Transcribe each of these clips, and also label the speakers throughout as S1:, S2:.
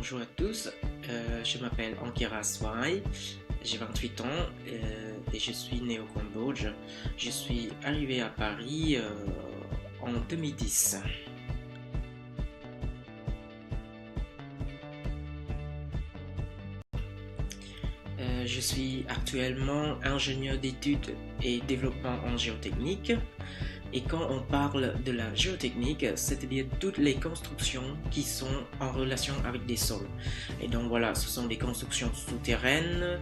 S1: Bonjour à tous, je m'appelle Ankira Swai, j'ai 28 ans et je suis né au Cambodge. Je suis arrivé à Paris en 2010. Je suis actuellement ingénieur d'études et développement en géotechnique. Et quand on parle de la géotechnique, c'est-à-dire toutes les constructions qui sont en relation avec des sols. Et donc voilà, ce sont des constructions souterraines,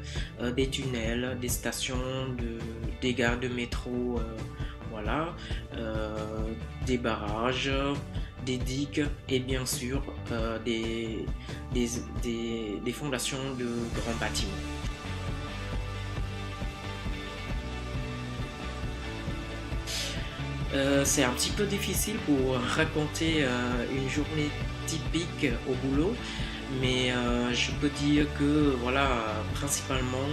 S1: des tunnels, des stations, des gares de métro, voilà, des barrages, des digues et bien sûr des fondations de grands bâtiments. C'est un petit peu difficile pour raconter une journée typique au boulot, mais je peux dire que voilà, principalement,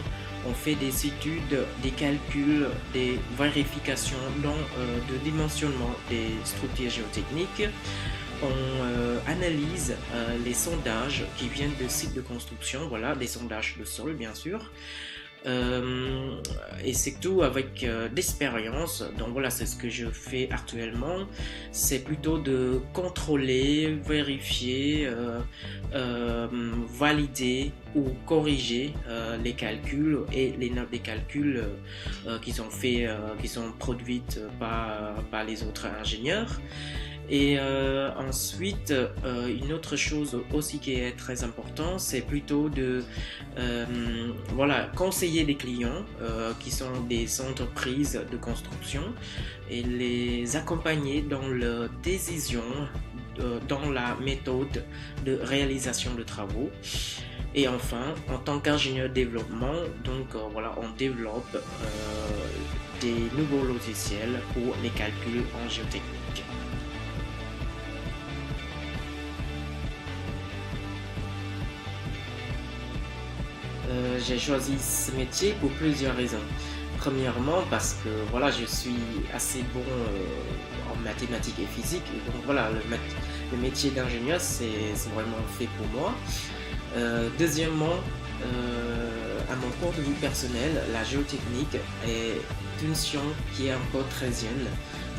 S1: on fait des études, des calculs, des vérifications de dimensionnement des structures géotechniques. On analyse les sondages qui viennent de sites de construction, voilà, des sondages de sol bien sûr. Euh, et c'est tout avec l'expérience. Donc voilà, c'est ce que je fais actuellement. C'est plutôt de contrôler, vérifier, valider ou corriger les calculs et les notes des calculs qui sont faits, qui sont produites par les autres ingénieurs. Et ensuite, une autre chose aussi qui est très importante, c'est plutôt de voilà, conseiller les clients qui sont des entreprises de construction et les accompagner dans leur décision, dans la méthode de réalisation de travaux. Et enfin, en tant qu'ingénieur développement, donc voilà, on développe des nouveaux logiciels pour les calculs en géotechnique. J'ai choisi ce métier pour plusieurs raisons. Premièrement, parce que voilà, je suis assez bon en mathématiques et physique. Et donc voilà, le métier d'ingénieur, c'est vraiment fait pour moi. Deuxièmement, à mon point de vue personnel, la géotechnique est une science qui est encore très jeune.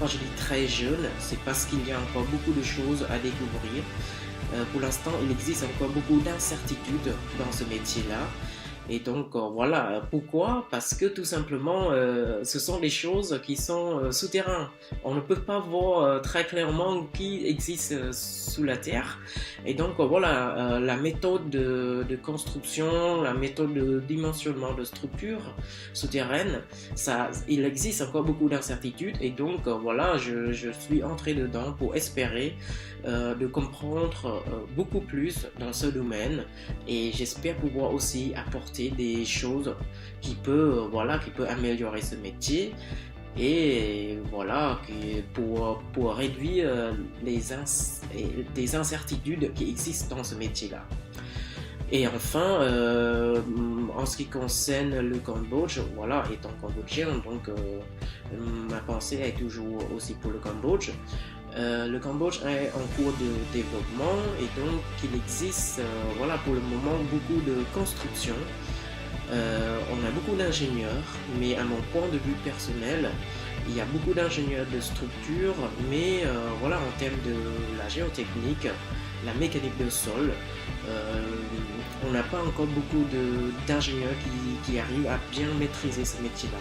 S1: Quand je dis très jeune, c'est parce qu'il y a encore beaucoup de choses à découvrir. Pour l'instant, il existe encore beaucoup d'incertitudes dans ce métier-là. Et donc voilà, pourquoi? Parce que tout simplement, ce sont des choses qui sont souterraines. On ne peut pas voir très clairement qui existe sous la terre. Et donc voilà, la méthode de construction, la méthode de dimensionnement de structure souterraine, ça, il existe encore beaucoup d'incertitudes. Et donc voilà, je suis entré dedans pour espérer de comprendre beaucoup plus dans ce domaine. Et j'espère pouvoir aussi apporter des choses voilà, qui peut améliorer ce métier et voilà, pour réduire des incertitudes qui existent dans ce métier-là. Et enfin, en ce qui concerne le Cambodge, voilà, étant cambodgien, donc ma pensée est toujours aussi pour le Cambodge. Le Cambodge est en cours de développement et donc il existe, voilà, pour le moment beaucoup de constructions. On a beaucoup d'ingénieurs, mais à mon point de vue personnel, il y a beaucoup d'ingénieurs de structure, mais voilà, en termes de la géotechnique, la mécanique de sol, euh, on n'a pas encore beaucoup d'ingénieurs qui arrivent à bien maîtriser ce métier-là.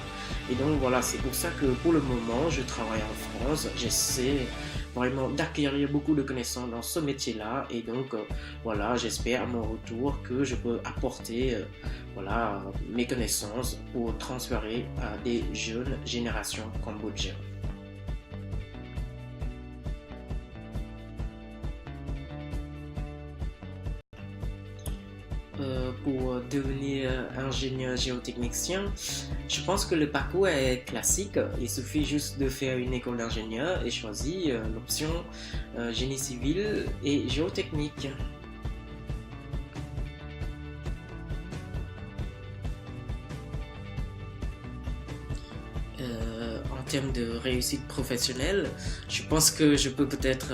S1: Et donc voilà, c'est pour ça que pour le moment, je travaille en France, j'essaie vraiment d'acquérir beaucoup de connaissances dans ce métier-là et donc voilà, j'espère à mon retour que je peux apporter voilà, mes connaissances pour transférer à des jeunes générations cambodgiennes. Pour devenir ingénieur géotechnicien, je pense que le parcours est classique. Il suffit juste de faire une école d'ingénieur et choisir l'option génie civil et géotechnique. En termes de réussite professionnelle, je pense que je peux peut-être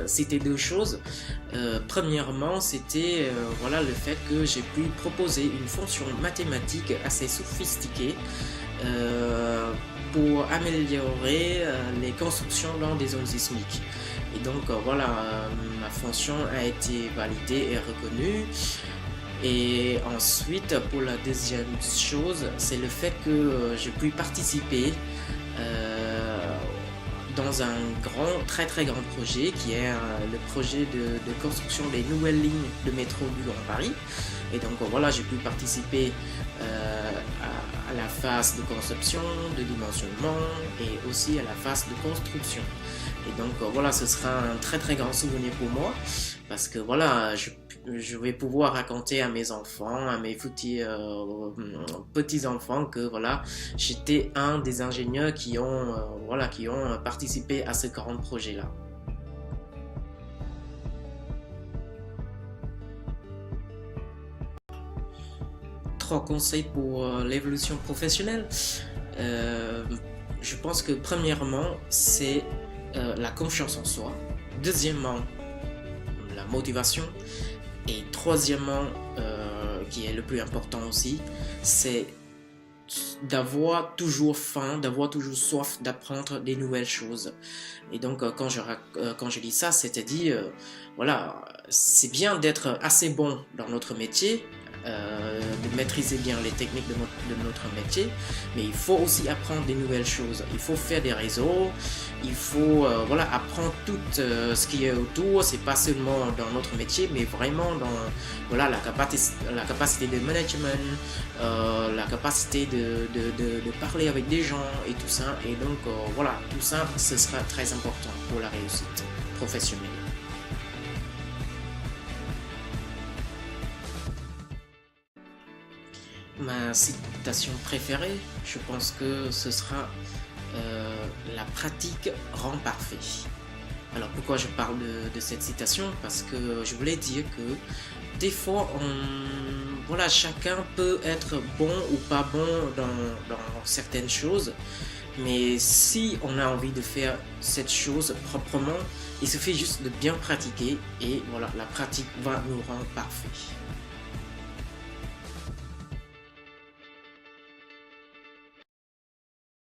S1: citer deux choses. Premièrement, c'était voilà, le fait que j'ai pu proposer une fonction mathématique assez sophistiquée pour améliorer les constructions dans des zones sismiques. Et donc voilà, ma fonction a été validée et reconnue. Et ensuite, pour la deuxième chose, c'est le fait que je puis participer dans un très grand projet qui est le projet de construction des nouvelles lignes de métro du Grand Paris. Et donc voilà, j'ai pu participer à la phase de conception, de dimensionnement et aussi à la phase de construction. Et donc voilà, ce sera un très grand souvenir pour moi parce que voilà, je vais pouvoir raconter à mes enfants, à mes petits enfants que voilà, j'étais un des ingénieurs qui ont voilà, qui ont participé à ce grand projet là. Trois conseils pour l'évolution professionnelle. Euh, je pense que premièrement, c'est la confiance en soi. Deuxièmement, la motivation. Et troisièmement, qui est le plus important aussi, c'est d'avoir toujours faim, d'avoir toujours soif d'apprendre des nouvelles choses. Et donc, quand je dis ça, c'est-à-dire, voilà, c'est bien d'être assez bon dans notre métier, de maîtriser bien les techniques de notre métier, mais il faut aussi apprendre des nouvelles choses. Il faut faire des réseaux, il faut voilà, apprendre tout ce qui est autour. C'est pas seulement dans notre métier, mais vraiment dans voilà, la capacité de management, la capacité de parler avec des gens et tout ça. Et donc voilà, tout ça, ce sera très important pour la réussite professionnelle. Ma citation préférée, je pense que ce sera la pratique rend parfait. Alors pourquoi je parle de cette citation? Parce que je voulais dire que des fois, voilà, chacun peut être bon ou pas bon dans certaines choses, mais si on a envie de faire cette chose proprement, il suffit juste de bien pratiquer et voilà, la pratique va nous rendre parfait.